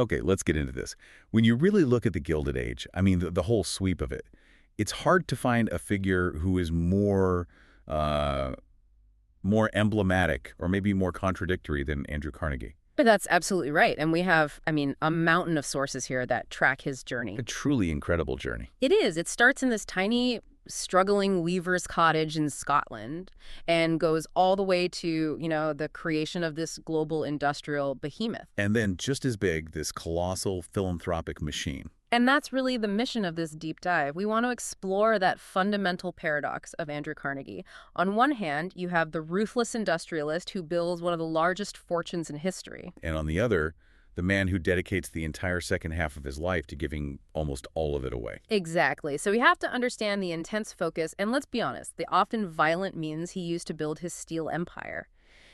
Okay, let's get into this. When you really look at the Gilded Age, I mean, the whole sweep of it, it's hard to find a figure who is uh, more emblematic or maybe more contradictory than Andrew Carnegie. But that's absolutely right. And we have, a mountain of sources here that track his A journey. truly incredible journey. It is. It starts in this tiny, struggling weaver's cottage in Scotland and goes all the way to, the creation of this global industrial behemoth. And then just as big, this colossal philanthropic machine. And that's really the mission of this deep dive. We want to explore that fundamental paradox of Andrew Carnegie. On one hand, you have the ruthless industrialist who builds one of the largest fortunes in history. And on the other, the man who dedicates the entire second half of his life to giving almost all of it away. Exactly. So we have to understand the intense focus, and let's be honest, the often violent means he used to build his steel empire.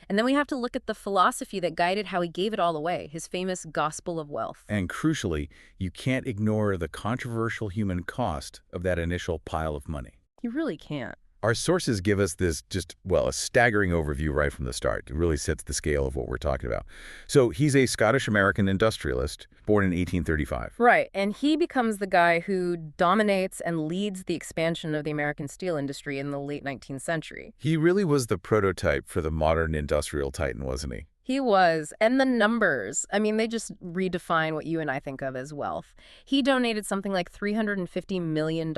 And then we have to look at the philosophy that guided how he gave it all away, his famous gospel of wealth. And crucially, you can't ignore the controversial human cost of that initial pile of money. You really can't. Our sources give us this a staggering overview right from the start. It really sets the scale of what we're talking about. So he's a Scottish-American industrialist born in 1835. Right, and he becomes the guy who dominates and leads the expansion of the American steel industry in the late 19th century. He really was the prototype for the modern industrial titan, wasn't he? He was. And the numbers, they just redefine what you and I think of as wealth. He donated something like $350 million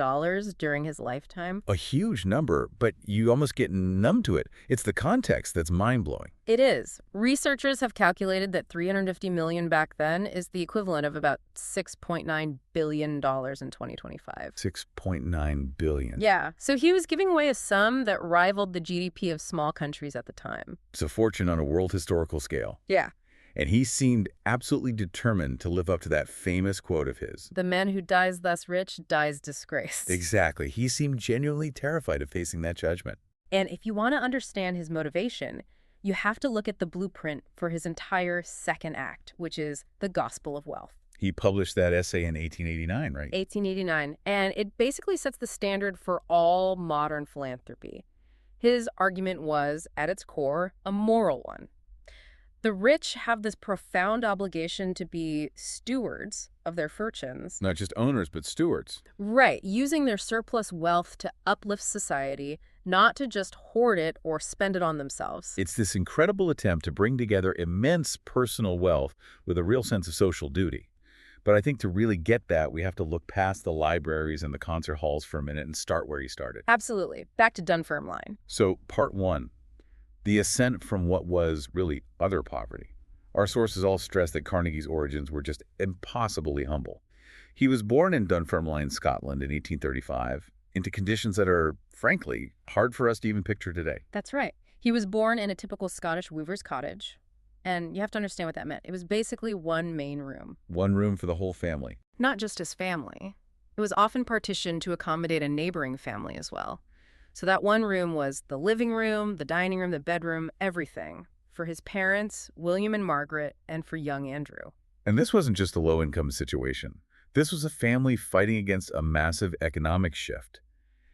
during his lifetime. A huge number, but you almost get numb to it. It's the context that's mind-blowing. It is. Researchers have calculated that $350 million back then is the equivalent of about $6.9 billion in 2025. $6.9 billion. Yeah. So he was giving away a sum that rivaled the GDP of small countries at the time. It's a fortune on a world historical scale. Yeah. And he seemed absolutely determined to live up to that famous quote of his. The man who dies thus rich dies disgraced. Exactly. He seemed genuinely terrified of facing that judgment. And if you want to understand his motivation, you have to look at the blueprint for his entire second act, which is the Gospel of Wealth. He published that essay in 1889, right? 1889. And it basically sets the standard for all modern philanthropy. His argument was, at its core, a moral one. The rich have this profound obligation to be stewards of their fortunes. Not just owners, but stewards. Right, using their surplus wealth to uplift society, not to just hoard it or spend it on themselves. It's this incredible attempt to bring together immense personal wealth with a real sense of social duty. But I think to really get that, we have to look past the libraries and the concert halls for a minute and start where he started. Absolutely. Back to Dunfermline. So, part one. The ascent from what was really utter poverty. Our sources all stress that Carnegie's origins were just impossibly humble. He was born in Dunfermline, Scotland in 1835, into conditions that are, frankly, hard for us to even picture today. That's right. He was born in a typical Scottish weaver's cottage. And you have to understand what that meant. It was basically one main room. One room for the whole family. Not just his family. It was often partitioned to accommodate a neighboring family as well. So that one room was the living room, the dining room, the bedroom, everything. For his parents, William and Margaret, and for young Andrew. And this wasn't just a low-income situation. This was a family fighting against a massive economic shift.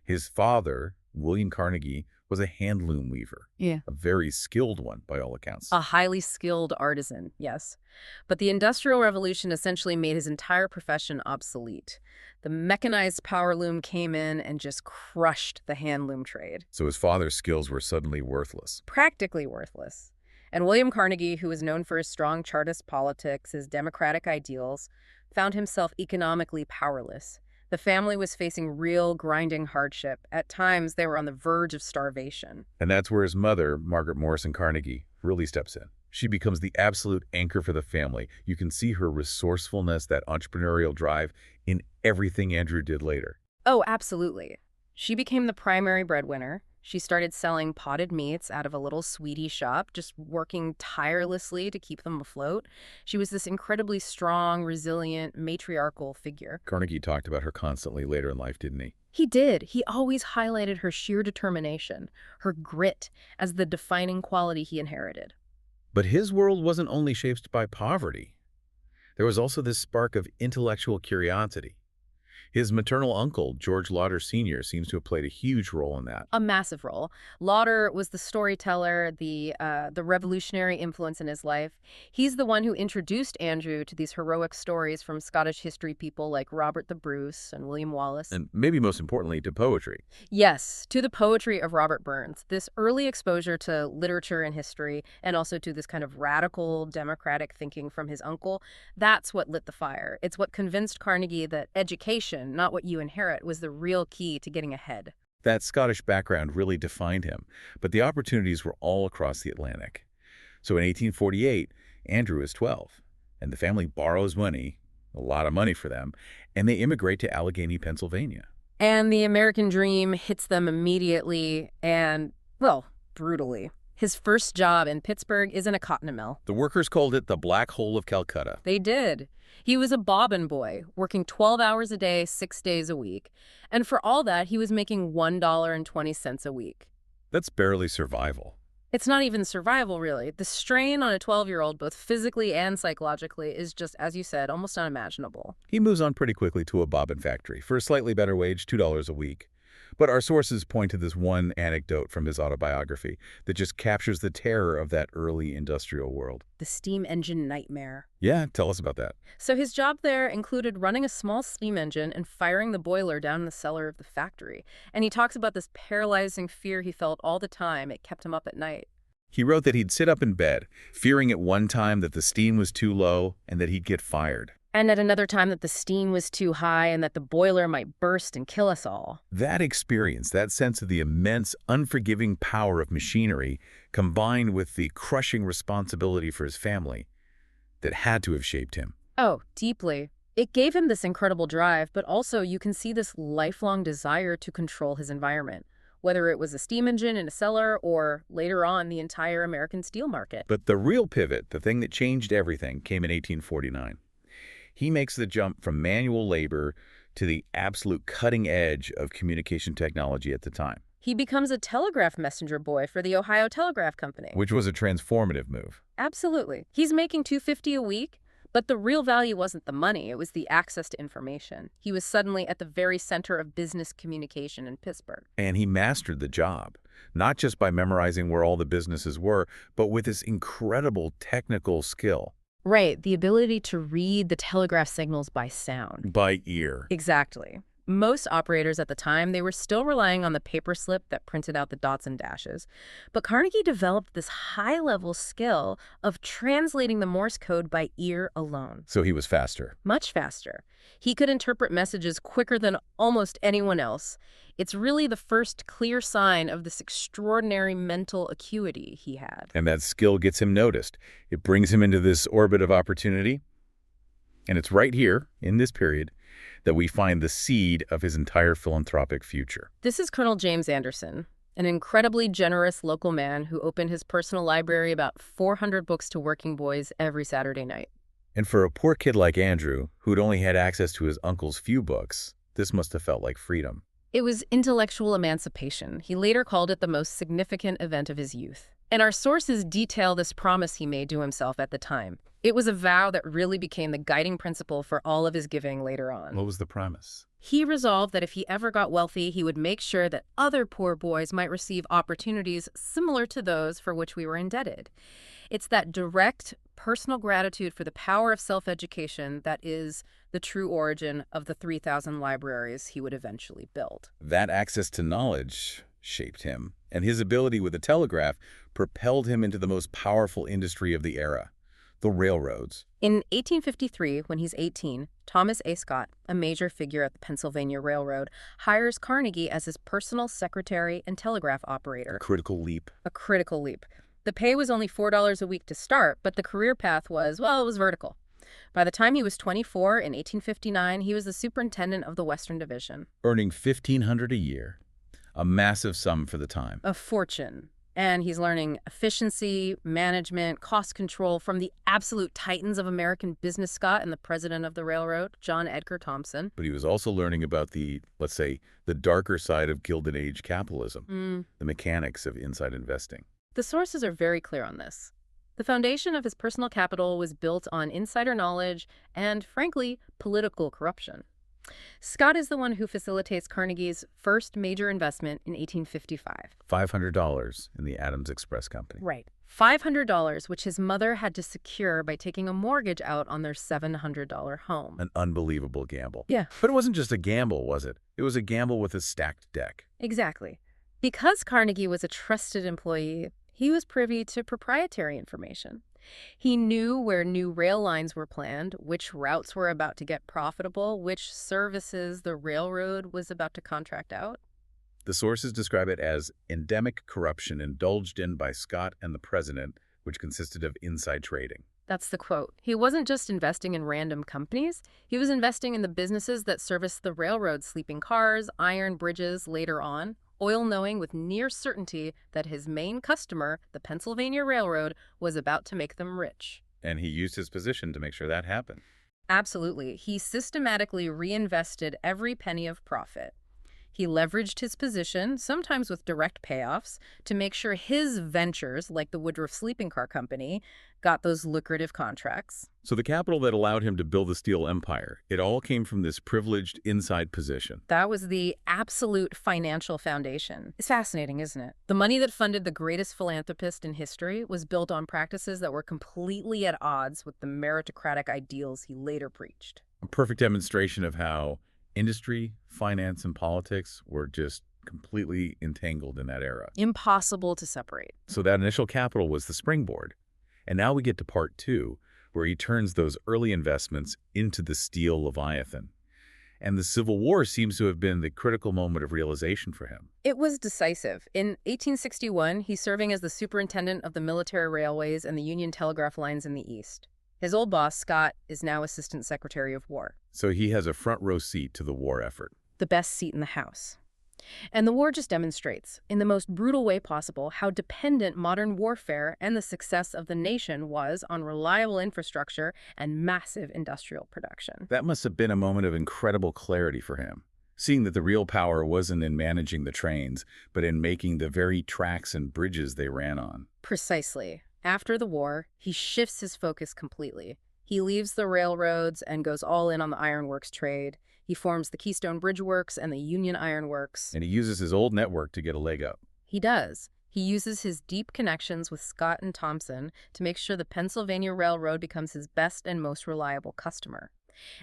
His father, William Carnegie, was a handloom weaver. Yeah. A very skilled one, by all accounts. A highly skilled artisan, yes. But the Industrial Revolution essentially made his entire profession obsolete. The mechanized power loom came in and just crushed the handloom trade. So his father's skills were suddenly worthless. Practically worthless. And William Carnegie, who was known for his strong Chartist politics, his democratic ideals, found himself economically powerless. The family was facing real grinding hardship. At times, they were on the verge of starvation. And that's where his mother, Margaret Morrison Carnegie, really steps in. She becomes the absolute anchor for the family. You can see her resourcefulness, that entrepreneurial drive, in everything Andrew did later. Oh, absolutely. She became the primary breadwinner. She started selling potted meats out of a little sweetie shop, just working tirelessly to keep them afloat. She was this incredibly strong, resilient, matriarchal figure. Carnegie talked about her constantly later in life, didn't he? He did. He always highlighted her sheer determination, her grit, as the defining quality he inherited. But his world wasn't only shaped by poverty. There was also this spark of intellectual curiosity. His maternal uncle, George Lauder Sr., seems to have played a huge role in that. A massive role. Lauder was the storyteller, the revolutionary influence in his life. He's the one who introduced Andrew to these heroic stories from Scottish history people like Robert the Bruce and William Wallace. And maybe most importantly, to poetry. Yes, to the poetry of Robert Burns. This early exposure to literature and history, and also to this kind of radical democratic thinking from his uncle, that's what lit the fire. It's what convinced Carnegie that education, not what you inherit, was the real key to getting ahead. That Scottish background really defined him, but the opportunities were all across the Atlantic. So in 1848, Andrew is 12, and the family borrows money, a lot of money for them, and they immigrate to Allegheny, Pennsylvania. And the American dream hits them immediately and, well, brutally. His first job in Pittsburgh is in a cotton mill. The workers called it the Black Hole of Calcutta. They did. He was a bobbin boy, working 12 hours a day, 6 days a week. And for all that, he was making $1.20 a week. That's barely survival. It's not even survival, really. The strain on a 12-year-old, both physically and psychologically, is just, as you said, almost unimaginable. He moves on pretty quickly to a bobbin factory for a slightly better wage, $2 a week. But our sources point to this one anecdote from his autobiography that just captures the terror of that early industrial world. The steam engine nightmare. Yeah, tell us about that. So his job there included running a small steam engine and firing the boiler down in the cellar of the factory. And he talks about this paralyzing fear he felt all the time. It kept him up at night. He wrote that he'd sit up in bed, fearing at one time that the steam was too low and that he'd get fired. And at another time that the steam was too high and that the boiler might burst and kill us all. That experience, that sense of the immense, unforgiving power of machinery, combined with the crushing responsibility for his family, that had to have shaped him. Oh, deeply. It gave him this incredible drive, but also you can see this lifelong desire to control his environment, whether it was a steam engine in a cellar or, later on, the entire American steel market. But the real pivot, the thing that changed everything, came in 1849. He makes the jump from manual labor to the absolute cutting edge of communication technology at the time. He becomes a telegraph messenger boy for the Ohio Telegraph Company. Which was a transformative move. Absolutely. He's making $250 a week, but the real value wasn't the money, it was the access to information. He was suddenly at the very center of business communication in Pittsburgh. And he mastered the job, not just by memorizing where all the businesses were, but with this incredible technical skill. Right, the ability to read the telegraph signals by sound. By ear. Exactly. Most operators at the time, they were still relying on the paper slip that printed out the dots and dashes. But Carnegie developed this high-level skill of translating the Morse code by ear alone. So he was faster. Much faster. He could interpret messages quicker than almost anyone else. It's really the first clear sign of this extraordinary mental acuity he had. And that skill gets him noticed. It brings him into this orbit of opportunity. And it's right here, in this period, that we find the seed of his entire philanthropic future. This is Colonel James Anderson, an incredibly generous local man who opened his personal library about 400 books to working boys every Saturday night. And for a poor kid like Andrew, who'd only had access to his uncle's few books, this must have felt like freedom. It was intellectual emancipation. He later called it the most significant event of his youth. And our sources detail this promise he made to himself at the time. It was a vow that really became the guiding principle for all of his giving later on. What was the promise? He resolved that if he ever got wealthy, he would make sure that other poor boys might receive opportunities similar to those for which we were indebted. It's that direct, personal gratitude for the power of self-education that is the true origin of the 3,000 libraries he would eventually build. That access to knowledge shaped him, and his ability with the telegraph propelled him into the most powerful industry of the era, the railroads. In 1853, when he's 18, Thomas A. Scott, a major figure at the Pennsylvania Railroad, hires Carnegie as his personal secretary and telegraph operator. A critical leap. A critical leap. The pay was only $4 a week to start, but the career path was, well, it was vertical. By the time he was 24 in 1859, he was the superintendent of the Western Division. Earning $1,500 a year, a massive sum for the time. A fortune. And he's learning efficiency, management, cost control from the absolute titans of American business, Scott, and the president of the railroad, John Edgar Thompson. But he was also learning about the, let's say, the darker side of Gilded Age capitalism, the mechanics of inside investing. The sources are very clear on this. The foundation of his personal capital was built on insider knowledge and, frankly, political corruption. Scott is the one who facilitates Carnegie's first major investment in 1855. $500 in the Adams Express Company. Right. $500, which his mother had to secure by taking a mortgage out on their $700 home. An unbelievable gamble. Yeah. But it wasn't just a gamble, was it? It was a gamble with a stacked deck. Exactly. Because Carnegie was a trusted employee, he was privy to proprietary information. He knew where new rail lines were planned, which routes were about to get profitable, which services the railroad was about to contract out. The sources describe it as endemic corruption indulged in by Scott and the president, which consisted of inside trading. That's the quote. He wasn't just investing in random companies. He was investing in the businesses that serviced the railroad, sleeping cars, iron bridges later on, oil, knowing with near certainty that his main customer, the Pennsylvania Railroad, was about to make them rich. And he used his position to make sure that happened. Absolutely. He systematically reinvested every penny of profit. He leveraged his position, sometimes with direct payoffs, to make sure his ventures, like the Woodruff Sleeping Car Company, got those lucrative contracts. So the capital that allowed him to build the steel empire, it all came from this privileged inside position. That was the absolute financial foundation. It's fascinating, isn't it? The money that funded the greatest philanthropist in history was built on practices that were completely at odds with the meritocratic ideals he later preached. A perfect demonstration of how industry, finance, and politics were just completely entangled in that era. Impossible to separate. So that initial capital was the springboard. And now we get to part two, where he turns those early investments into the steel leviathan. And the Civil War seems to have been the critical moment of realization for him. It was decisive. In 1861, he's serving as the superintendent of the military railways and the Union telegraph lines in the East. His old boss, Scott, is now Assistant Secretary of War. So he has a front row seat to the war effort. The best seat in the House. And the war just demonstrates, in the most brutal way possible, how dependent modern warfare and the success of the nation was on reliable infrastructure and massive industrial production. That must have been a moment of incredible clarity for him, seeing that the real power wasn't in managing the trains, but in making the very tracks and bridges they ran on. Precisely. After the war, he shifts his focus completely. He leaves the railroads and goes all in on the ironworks trade. He forms the Keystone Bridge Works and the Union Iron Works. And he uses his old network to get a leg up. He does. He uses his deep connections with Scott and Thompson to make sure the Pennsylvania Railroad becomes his best and most reliable customer.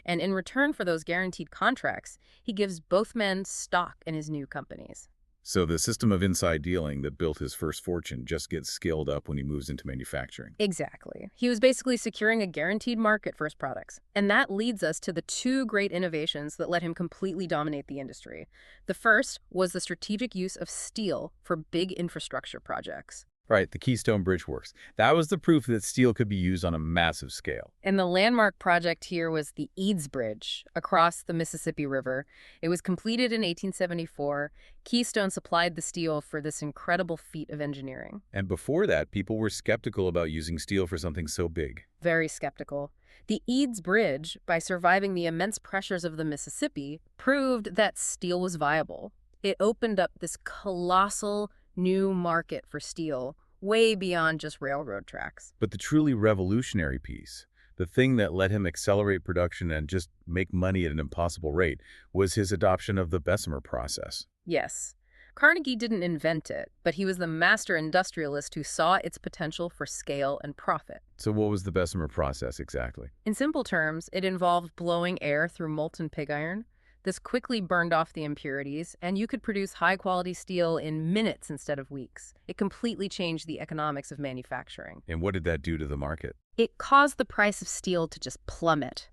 And in return for those guaranteed contracts, he gives both men stock in his new companies. So the system of inside dealing that built his first fortune just gets scaled up when he moves into manufacturing. Exactly. He was basically securing a guaranteed market for his products. And that leads us to the two great innovations that let him completely dominate the industry. The first was the strategic use of steel for big infrastructure projects. Right, the Keystone Bridge Works. That was the proof that steel could be used on a massive scale. And the landmark project here was the Eads Bridge across the Mississippi River. It was completed in 1874. Keystone supplied the steel for this incredible feat of engineering. And before that, people were skeptical about using steel for something so big. Very skeptical. The Eads Bridge, by surviving the immense pressures of the Mississippi, proved that steel was viable. It opened up this colossal new market for steel, way beyond just railroad tracks. But the truly revolutionary piece, the thing that let him accelerate production and just make money at an impossible rate, was his adoption of the Bessemer process. Yes. Carnegie didn't invent it, but he was the master industrialist who saw its potential for scale and profit. So what was the Bessemer process exactly? In simple terms, it involved blowing air through molten pig iron. This quickly burned off the impurities, and you could produce high-quality steel in minutes instead of weeks. It completely changed the economics of manufacturing. And what did that do to the market? It caused the price of steel to just plummet.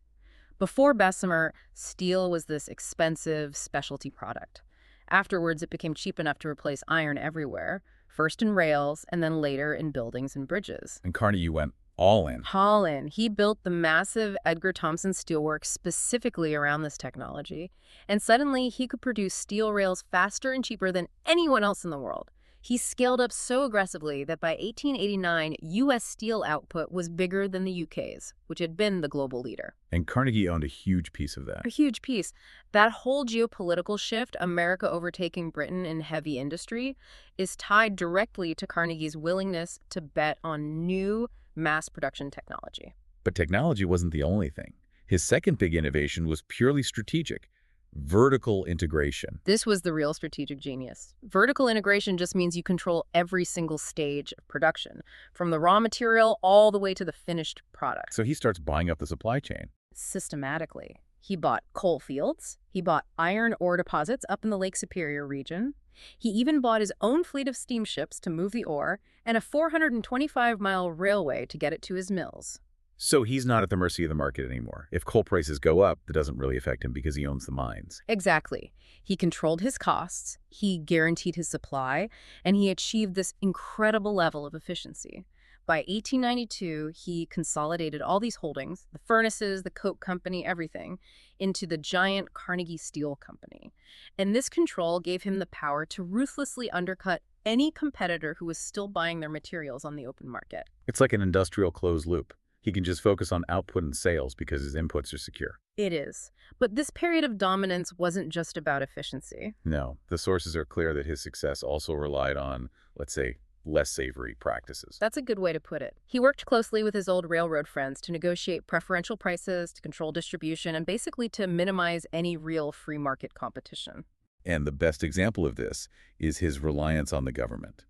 Before Bessemer, steel was this expensive specialty product. Afterwards, it became cheap enough to replace iron everywhere, first in rails and then later in buildings and bridges. And Carnegie went all in. All in. He built the massive Edgar Thomson Steelworks specifically around this technology, and suddenly he could produce steel rails faster and cheaper than anyone else in the world. He scaled up so aggressively that by 1889, U.S. steel output was bigger than the UK's, which had been the global leader. And Carnegie owned a huge piece of that. A huge piece. That whole geopolitical shift, America overtaking Britain in heavy industry, is tied directly to Carnegie's willingness to bet on new mass production technology. But technology wasn't the only thing. His second big innovation was purely strategic, Vertical integration. This was the real strategic genius. Vertical integration just means you control every single stage of production, from the raw material all the way to the finished product. So he starts buying up the supply chain. Systematically. He bought coal fields, he bought iron ore deposits up in the Lake Superior region, he even bought his own fleet of steamships to move the ore, and a 425-mile railway to get it to his mills. So he's not at the mercy of the market anymore. If coal prices go up, that doesn't really affect him because he owns the mines. Exactly. He controlled his costs, he guaranteed his supply, and he achieved this incredible level of efficiency. By 1892, he consolidated all these holdings, the furnaces, the coke company, everything, into the giant Carnegie Steel Company. And this control gave him the power to ruthlessly undercut any competitor who was still buying their materials on the open market. It's like an industrial closed loop. He can just focus on output and sales because his inputs are secure. It is. But this period of dominance wasn't just about efficiency. No, the sources are clear that his success also relied on, let's say, less savory practices. That's a good way to put it. He worked closely with his old railroad friends to negotiate preferential prices, to control distribution, and basically to minimize any real free market competition. And the best example of this is his reliance on the government.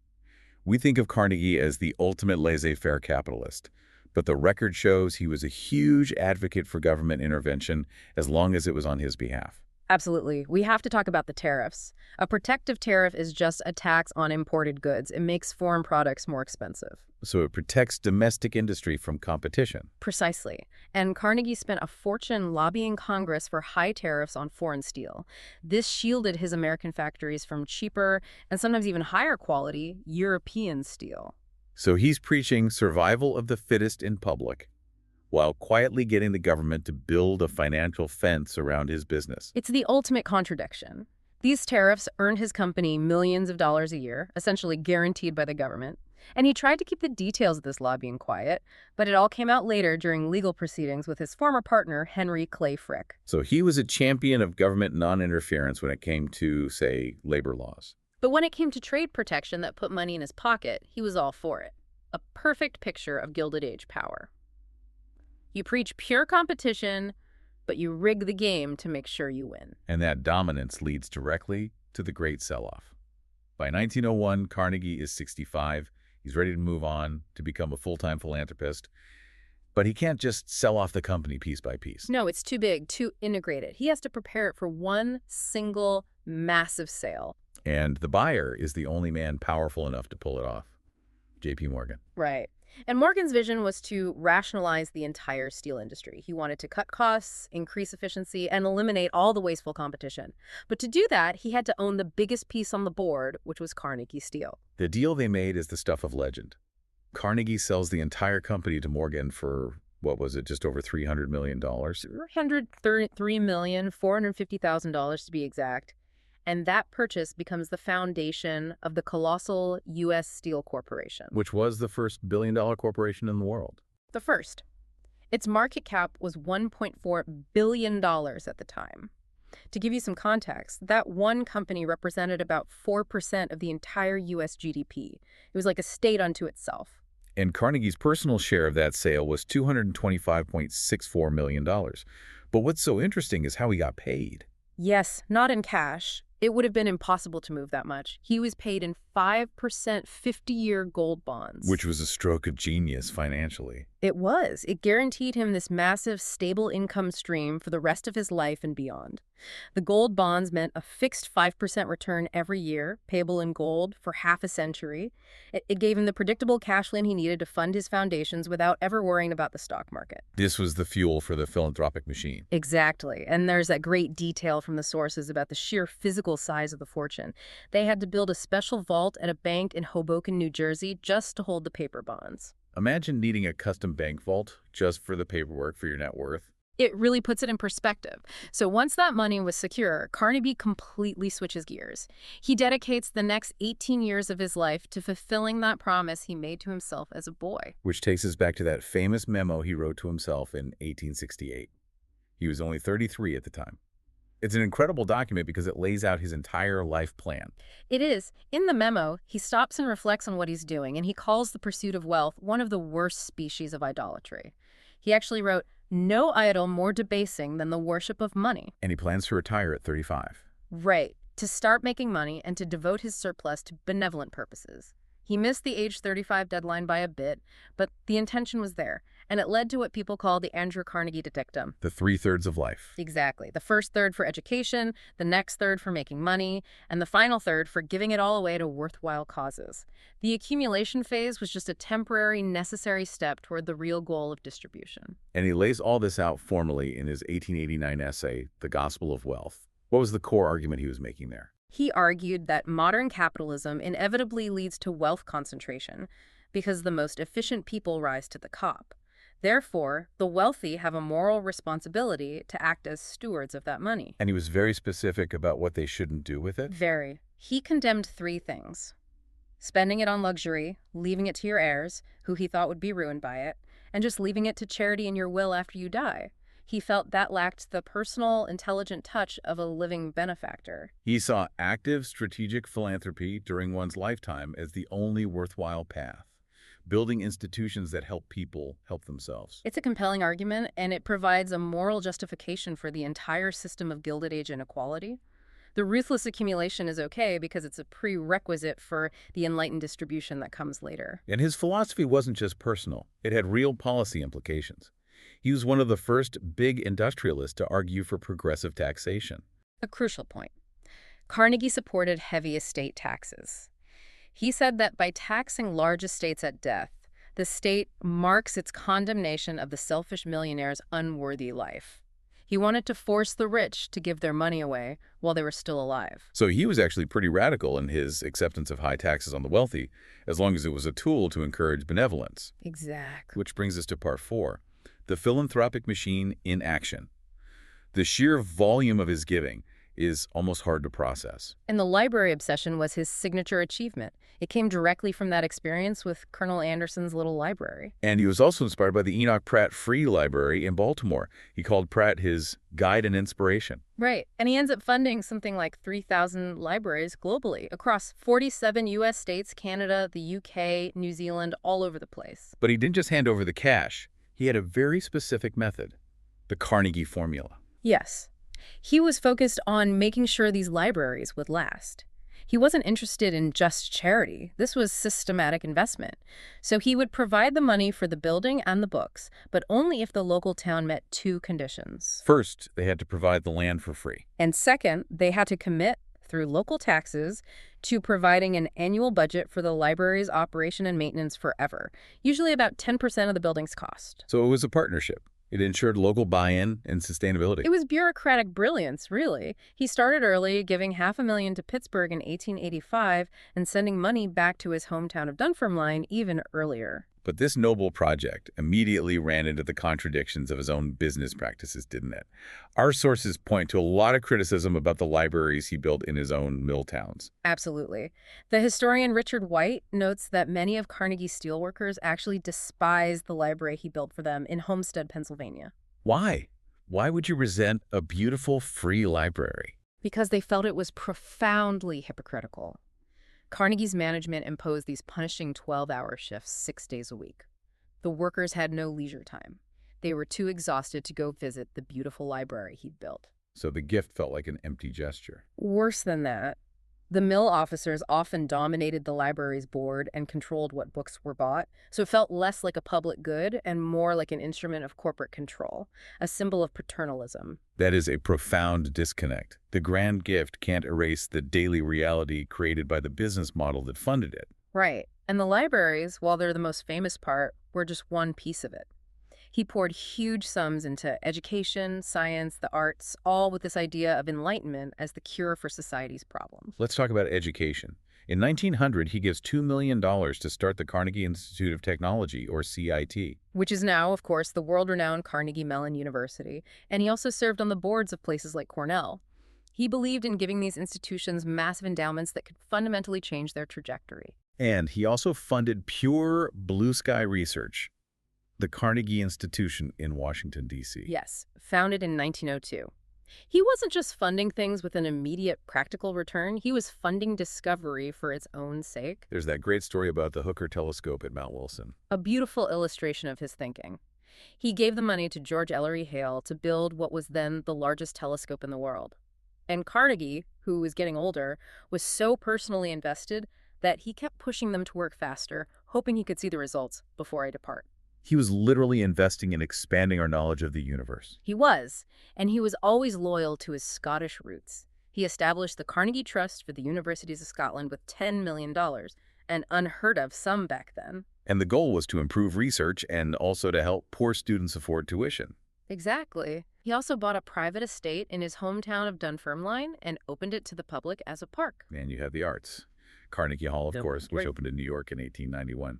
We think of Carnegie as the ultimate laissez-faire capitalist, but the record shows he was a huge advocate for government intervention as long as it was on his behalf. Absolutely. We have to talk about the tariffs. A protective tariff is just a tax on imported goods. It makes foreign products more expensive. So it protects domestic industry from competition. Precisely. And Carnegie spent a fortune lobbying Congress for high tariffs on foreign steel. This shielded his American factories from cheaper and sometimes even higher quality European steel. So he's preaching survival of the fittest in public, while quietly getting the government to build a financial fence around his business. It's the ultimate contradiction. These tariffs earned his company millions of dollars a year, essentially guaranteed by the government. And he tried to keep the details of this lobbying quiet, but it all came out later during legal proceedings with his former partner, Henry Clay Frick. So he was a champion of government non-interference when it came to, say, labor laws. But when it came to trade protection that put money in his pocket, he was all for it. A perfect picture of Gilded Age power. You preach pure competition, but you rig the game to make sure you win. And that dominance leads directly to the Great Sell-Off. By 1901, Carnegie is 65. He's ready to move on to become a full-time philanthropist. But he can't just sell off the company piece by piece. No, it's too big, too integrated. He has to prepare it for one single massive sale. And the buyer is the only man powerful enough to pull it off. J.P. Morgan. Right. And Morgan's vision was to rationalize the entire steel industry. He wanted to cut costs, increase efficiency, and eliminate all the wasteful competition. But to do that, he had to own the biggest piece on the board, which was Carnegie Steel. The deal they made is the stuff of legend. Carnegie sells the entire company to Morgan for, what was it, just over $300 million? $333,450,000 to be exact. And that purchase becomes the foundation of the colossal U.S. Steel Corporation. Which was the first billion-dollar corporation in the world. The first. Its market cap was $1.4 billion at the time. To give you some context, that one company represented about 4% of the entire U.S. GDP. It was like a state unto itself. And Carnegie's personal share of that sale was $225.64 million. But what's so interesting is how he got paid. Yes, not in cash. It would have been impossible to move that much. He was paid in 5% 50-year gold bonds. Which was a stroke of genius financially. It was. It guaranteed him this massive, stable income stream for the rest of his life and beyond. The gold bonds meant a fixed 5% return every year, payable in gold for half a century. It gave him the predictable cash flow he needed to fund his foundations without ever worrying about the stock market. This was the fuel for the philanthropic machine. Exactly. And there's that great detail from the sources about the sheer physical size of the fortune. They had to build a special vault at a bank in Hoboken, New Jersey, just to hold the paper bonds. Imagine needing a custom bank vault just for the paperwork for your net worth. It really puts it in perspective. So once that money was secure, Carnegie completely switches gears. He dedicates the next 18 years of his life to fulfilling that promise he made to himself as a boy. Which takes us back to that famous memo he wrote to himself in 1868. He was only 33 at the time. It's an incredible document because it lays out his entire life plan. It is. In the memo, he stops and reflects on what he's doing, and he calls the pursuit of wealth one of the worst species of idolatry. He actually wrote, No idol more debasing than the worship of money. And he plans to retire at 35. Right, to start making money and to devote his surplus to benevolent purposes. He missed the age 35 deadline by a bit, but the intention was there, and it led to what people call the Andrew Carnegie dictum. The 3/3 of life. Exactly. The first third for education, the next third for making money, and the final third for giving it all away to worthwhile causes. The accumulation phase was just a temporary, necessary step toward the real goal of distribution. And he lays all this out formally in his 1889 essay, The Gospel of Wealth. What was the core argument he was making there? He argued that modern capitalism inevitably leads to wealth concentration because the most efficient people rise to the top. Therefore, the wealthy have a moral responsibility to act as stewards of that money. And he was very specific about what they shouldn't do with it? Very. He condemned three things: spending it on luxury, leaving it to your heirs, who he thought would be ruined by it, and just leaving it to charity in your will after you die. He felt that lacked the personal, intelligent touch of a living benefactor. He saw active, strategic philanthropy during one's lifetime as the only worthwhile path, building institutions that help people help themselves. It's a compelling argument, and it provides a moral justification for the entire system of Gilded Age inequality. The ruthless accumulation is okay because it's a prerequisite for the enlightened distribution that comes later. And his philosophy wasn't just personal. It had real policy implications. He was one of the first big industrialists to argue for progressive taxation. A crucial point. Carnegie supported heavy estate taxes. He said that by taxing large estates at death, the state marks its condemnation of the selfish millionaire's unworthy life. He wanted to force the rich to give their money away while they were still alive. So he was actually pretty radical in his acceptance of high taxes on the wealthy, as long as it was a tool to encourage benevolence. Exactly. Which brings us to part 4. The philanthropic machine in action. The sheer volume of his giving is almost hard to process. And the library obsession was his signature achievement. It came directly from that experience with Colonel Anderson's little library. And he was also inspired by the Enoch Pratt Free Library in Baltimore. He called Pratt his guide and inspiration. Right. And he ends up funding something like 3,000 libraries globally across 47 U.S. states, Canada, the U.K., New Zealand, all over the place. But he didn't just hand over the cash. He had a very specific method, the Carnegie formula. Yes. He was focused on making sure these libraries would last. He wasn't interested in just charity. This was systematic investment. So he would provide the money for the building and the books, but only if the local town met two conditions. First, they had to provide the land for free. And second, they had to commit, through local taxes, to providing an annual budget for the library's operation and maintenance forever, usually about 10% of the building's cost. So it was a partnership. It ensured local buy-in and sustainability. It was bureaucratic brilliance, really. He started early, giving $500,000 to Pittsburgh in 1885 and sending money back to his hometown of Dunfermline even earlier. But this noble project immediately ran into the contradictions of his own business practices, didn't it? Our sources point to a lot of criticism about the libraries he built in his own mill towns. Absolutely. The historian Richard White notes that many of Carnegie's steelworkers actually despised the library he built for them in Homestead, Pennsylvania. Why? Why would you resent a beautiful free library? Because they felt it was profoundly hypocritical. Carnegie's management imposed these punishing 12-hour shifts 6 days a week. The workers had no leisure time. They were too exhausted to go visit the beautiful library he'd built. So the gift felt like an empty gesture. Worse than that, the mill officers often dominated the library's board and controlled what books were bought, so it felt less like a public good and more like an instrument of corporate control, a symbol of paternalism. That is a profound disconnect. The grand gift can't erase the daily reality created by the business model that funded it. Right. And the libraries, while they're the most famous part, were just one piece of it. He poured huge sums into education, science, the arts, all with this idea of enlightenment as the cure for society's problems. Let's talk about education. In 1900, he gives $2 million to start the Carnegie Institute of Technology, or CIT. Which is now, of course, the world-renowned Carnegie Mellon University, and he also served on the boards of places like Cornell. He believed in giving these institutions massive endowments that could fundamentally change their trajectory. And he also funded pure blue sky research, the Carnegie Institution in Washington, D.C. Yes, founded in 1902. He wasn't just funding things with an immediate practical return. He was funding discovery for its own sake. There's that great story about the Hooker telescope at Mount Wilson. A beautiful illustration of his thinking. He gave the money to George Ellery Hale to build what was then the largest telescope in the world. And Carnegie, who was getting older, was so personally invested that he kept pushing them to work faster, hoping he could see the results before I depart. He was literally investing in expanding our knowledge of the universe. He was, and he was always loyal to his Scottish roots. He established the Carnegie Trust for the Universities of Scotland with $10 million, an unheard of sum back then. And the goal was to improve research and also to help poor students afford tuition. Exactly. He also bought a private estate in his hometown of Dunfermline and opened it to the public as a park. And you have the arts. Carnegie Hall, of course, which Right. opened in New York in 1891.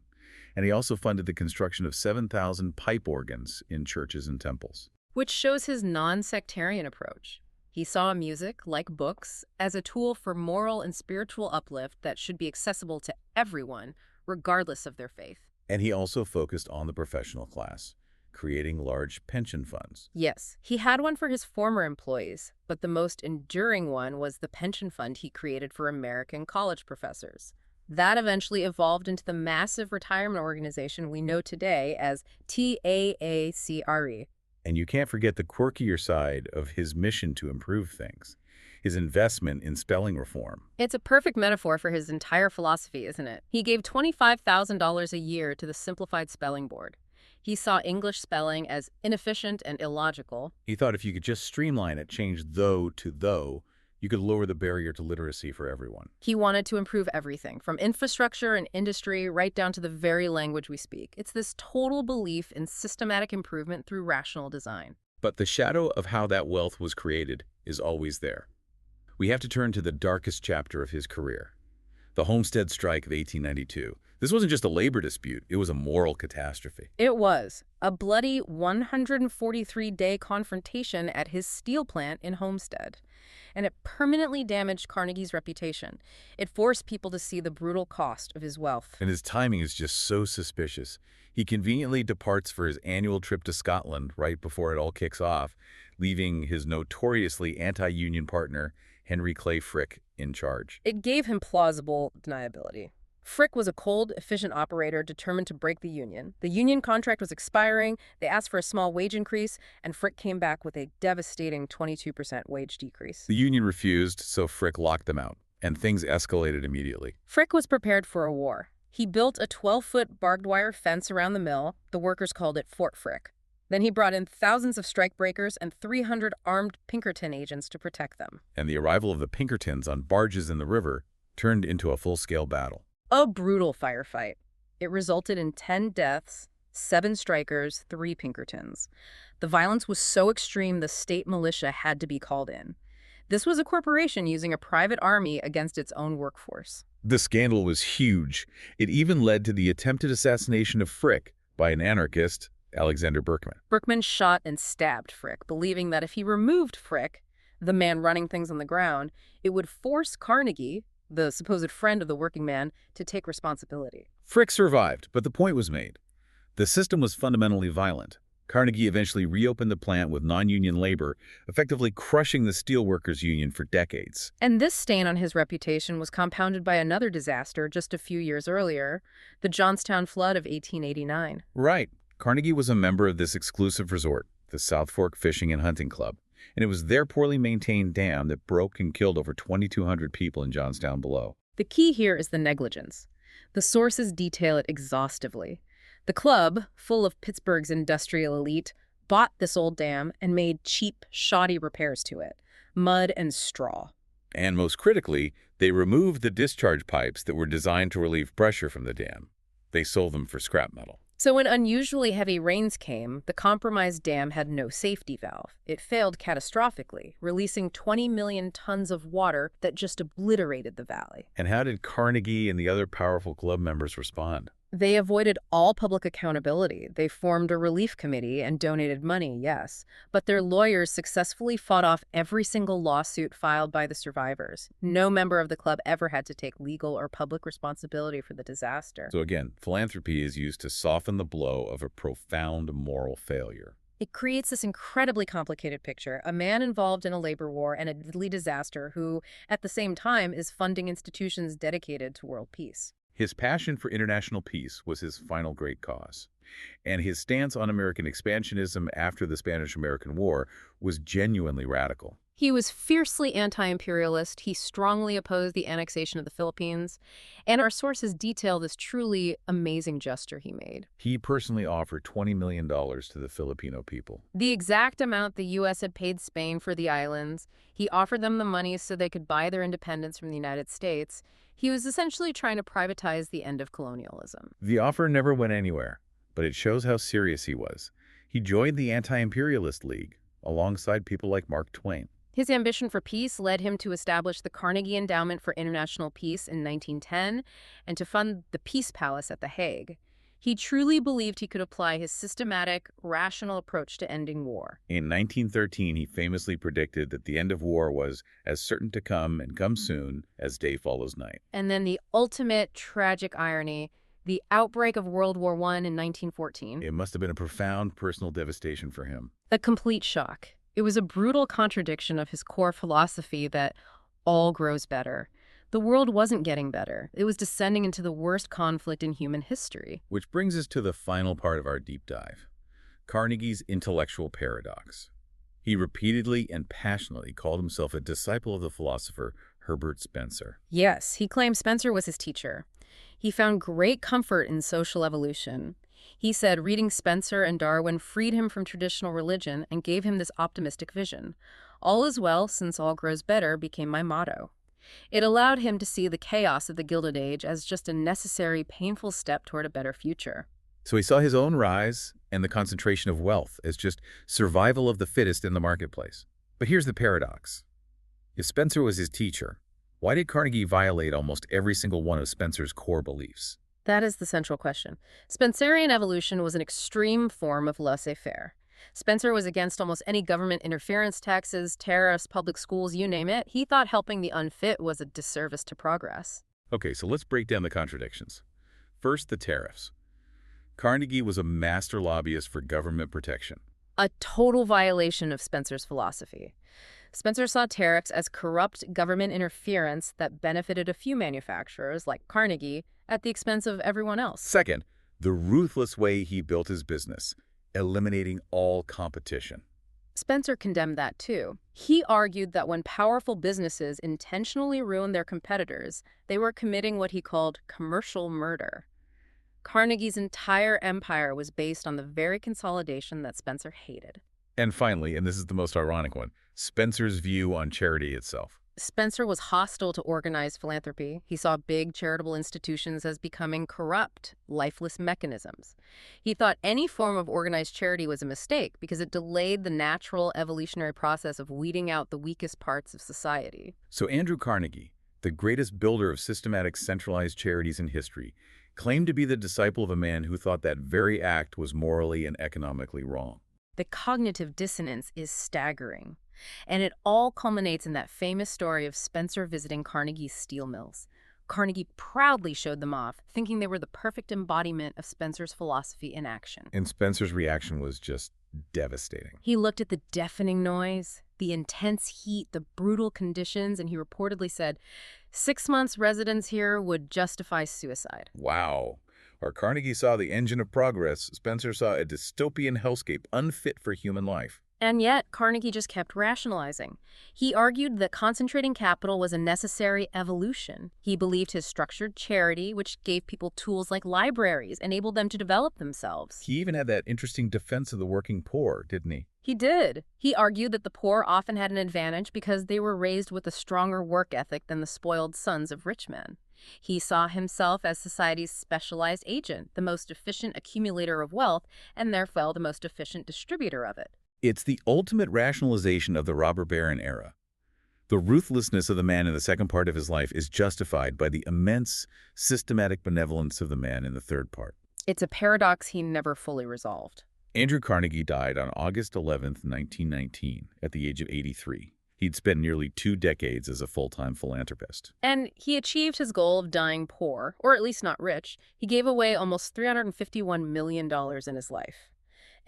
And he also funded the construction of 7,000 pipe organs in churches and temples. Which shows his non-sectarian approach. He saw music, like books, as a tool for moral and spiritual uplift that should be accessible to everyone, regardless of their faith. And he also focused on the professional class, creating large pension funds. Yes, he had one for his former employees, but the most enduring one was the pension fund he created for American college professors. That eventually evolved into the massive retirement organization we know today as TAACRE. And you can't forget the quirkier side of his mission to improve things, his investment in spelling reform. It's a perfect metaphor for his entire philosophy, isn't it? He gave $25,000 a year to the Simplified Spelling Board. He saw English spelling as inefficient and illogical. He thought if you could just streamline it, change though to though, you could lower the barrier to literacy for everyone. He wanted to improve everything, from infrastructure and industry right down to the very language we speak. It's this total belief in systematic improvement through rational design. But the shadow of how that wealth was created is always there. We have to turn to the darkest chapter of his career, the Homestead Strike of 1892. This wasn't just a labor dispute, it was a moral catastrophe. It was a bloody 143-day confrontation at his steel plant in Homestead. And it permanently damaged Carnegie's reputation. It forced people to see the brutal cost of his wealth. And his timing is just so suspicious. He conveniently departs for his annual trip to Scotland right before it all kicks off, leaving his notoriously anti-union partner, Henry Clay Frick, in charge. It gave him plausible deniability. Frick was a cold, efficient operator determined to break the union. The union contract was expiring, they asked for a small wage increase, and Frick came back with a devastating 22% wage decrease. The union refused, so Frick locked them out, and things escalated immediately. Frick was prepared for a war. He built a 12-foot barbed wire fence around the mill. The workers called it Fort Frick. Then he brought in thousands of strikebreakers and 300 armed Pinkerton agents to protect them. And the arrival of the Pinkertons on barges in the river turned into a full-scale battle. A brutal firefight. It resulted in 10 deaths, 7 strikers, 3 Pinkertons. The violence was so extreme the state militia had to be called in. This was a corporation using a private army against its own workforce. The scandal was huge. It even led to the attempted assassination of Frick by an anarchist, Alexander Berkman. Berkman shot and stabbed Frick, believing that if he removed Frick, the man running things on the ground, it would force Carnegie, the supposed friend of the working man, to take responsibility. Frick survived, but the point was made. The system was fundamentally violent. Carnegie eventually reopened the plant with non-union labor, effectively crushing the steelworkers' union for decades. And this stain on his reputation was compounded by another disaster just a few years earlier, the Johnstown flood of 1889. Right. Carnegie was a member of this exclusive resort, the South Fork Fishing and Hunting Club, and it was their poorly maintained dam that broke and killed over 2,200 people in Johnstown below. The key here is the negligence. The sources detail it exhaustively. The club, full of Pittsburgh's industrial elite, bought this old dam and made cheap, shoddy repairs to it, mud and straw. And most critically, they removed the discharge pipes that were designed to relieve pressure from the dam. They sold them for scrap metal. So when unusually heavy rains came, the compromised dam had no safety valve. It failed catastrophically, releasing 20 million tons of water that just obliterated the valley. And how did Carnegie and the other powerful club members respond? They avoided all public accountability. They formed a relief committee and donated money, yes. But their lawyers successfully fought off every single lawsuit filed by the survivors. No member of the club ever had to take legal or public responsibility for the disaster. So again, philanthropy is used to soften the blow of a profound moral failure. It creates this incredibly complicated picture, a man involved in a labor war and a deadly disaster who, at the same time, is funding institutions dedicated to world peace. His passion for international peace was his final great cause. And his stance on American expansionism after the Spanish-American War was genuinely radical. He was fiercely anti-imperialist. He strongly opposed the annexation of the Philippines, and our sources detail this truly amazing gesture he made. He personally offered $20 million to the Filipino people. The exact amount the U.S. had paid Spain for the islands. He offered them the money so they could buy their independence from the United States. He was essentially trying to privatize the end of colonialism. The offer never went anywhere, but it shows how serious he was. He joined the Anti-Imperialist League, alongside people like Mark Twain. His ambition for peace led him to establish the Carnegie Endowment for International Peace in 1910 and to fund the Peace Palace at The Hague. He truly believed he could apply his systematic, rational approach to ending war. In 1913, he famously predicted that the end of war was as certain to come and come soon as day follows night. And then the ultimate tragic irony, the outbreak of World War I in 1914. It must have been a profound personal devastation for him. A complete shock. It was a brutal contradiction of his core philosophy that all grows better. The world wasn't getting better. It was descending into the worst conflict in human history. Which brings us to the final part of our deep dive, Carnegie's intellectual paradox. He repeatedly and passionately called himself a disciple of the philosopher Herbert Spencer. Yes, he claimed Spencer was his teacher. He found great comfort in social evolution. He said reading Spencer and Darwin freed him from traditional religion and gave him this optimistic vision. All is well, since all grows better became my motto. It allowed him to see the chaos of the Gilded Age as just a necessary, painful step toward a better future. So he saw his own rise and the concentration of wealth as just survival of the fittest in the marketplace. But here's the paradox. If Spencer was his teacher, why did Carnegie violate almost every single one of Spencer's core beliefs? That is the central question. Spencerian evolution was an extreme form of laissez-faire. Spencer was against almost any government interference, taxes, tariffs, public schools, you name it. He thought helping the unfit was a disservice to progress. Okay, so let's break down the contradictions. First, the tariffs. Carnegie was a master lobbyist for government protection. A total violation of Spencer's philosophy. Spencer saw tariffs as corrupt government interference that benefited a few manufacturers, like Carnegie, at the expense of everyone else. Second, the ruthless way he built his business, eliminating all competition. Spencer condemned that too. He argued that when powerful businesses intentionally ruined their competitors, they were committing what he called commercial murder. Carnegie's entire empire was based on the very consolidation that Spencer hated. And finally, and this is the most ironic one, Spencer's view on charity itself. Spencer was hostile to organized philanthropy. He saw big charitable institutions as becoming corrupt, lifeless mechanisms. He thought any form of organized charity was a mistake because it delayed the natural evolutionary process of weeding out the weakest parts of society. So Andrew Carnegie, the greatest builder of systematic centralized charities in history, claimed to be the disciple of a man who thought that very act was morally and economically wrong. The cognitive dissonance is staggering. And it all culminates in that famous story of Spencer visiting Carnegie's steel mills. Carnegie proudly showed them off, thinking they were the perfect embodiment of Spencer's philosophy in action. And Spencer's reaction was just devastating. He looked at the deafening noise, the intense heat, the brutal conditions, and he reportedly said, 6 months residence here would justify suicide. Wow. Where Carnegie saw the engine of progress, Spencer saw a dystopian hellscape unfit for human life. And yet, Carnegie just kept rationalizing. He argued that concentrating capital was a necessary evolution. He believed his structured charity, which gave people tools like libraries, enabled them to develop themselves. He even had that interesting defense of the working poor, didn't he? He did. He argued that the poor often had an advantage because they were raised with a stronger work ethic than the spoiled sons of rich men. He saw himself as society's specialized agent, the most efficient accumulator of wealth, and therefore the most efficient distributor of it. It's the ultimate rationalization of the robber baron era. The ruthlessness of the man in the second part of his life is justified by the immense systematic benevolence of the man in the third part. It's a paradox he never fully resolved. Andrew Carnegie died on August 11, 1919, at the age of 83. He'd spent nearly 2 decades as a full-time philanthropist. And he achieved his goal of dying poor, or at least not rich. He gave away almost $351 million in his life.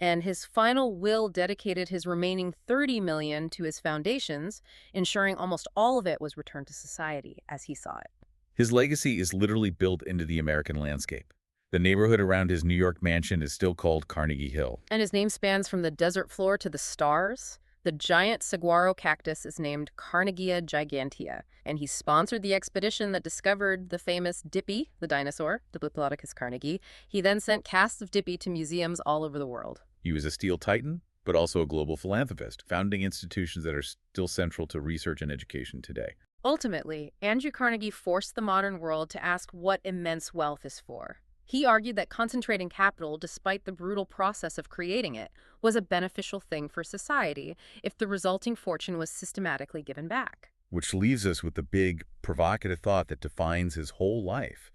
And his final will dedicated his remaining $30 million to his foundations, ensuring almost all of it was returned to society as he saw it. His legacy is literally built into the American landscape. The neighborhood around his New York mansion is still called Carnegie Hill. And his name spans from the desert floor to the stars. The giant saguaro cactus is named Carnegie gigantea, and he sponsored the expedition that discovered the famous Dippy, the dinosaur, Diplodocus carnegie. He then sent casts of Dippy to museums all over the world. He was a steel titan, but also a global philanthropist, founding institutions that are still central to research and education today. Ultimately, Andrew Carnegie forced the modern world to ask what immense wealth is for. He argued that concentrating capital, despite the brutal process of creating it, was a beneficial thing for society if the resulting fortune was systematically given back. Which leaves us with the big, provocative thought that defines his whole life.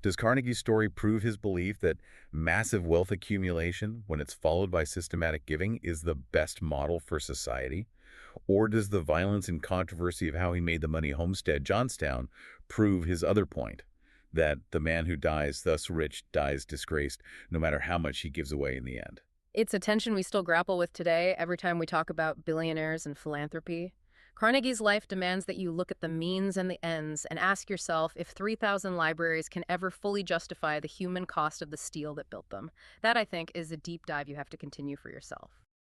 Does Carnegie's story prove his belief that massive wealth accumulation, when it's followed by systematic giving, is the best model for society? Or does the violence and controversy of how he made the money homestead Johnstown prove his other point, that the man who dies thus rich dies disgraced, no matter how much he gives away in the end? It's a tension we still grapple with today every time we talk about billionaires and philanthropy. Carnegie's life demands that you look at the means and the ends and ask yourself if 3,000 libraries can ever fully justify the human cost of the steel that built them. That, I think, is a deep dive you have to continue for yourself.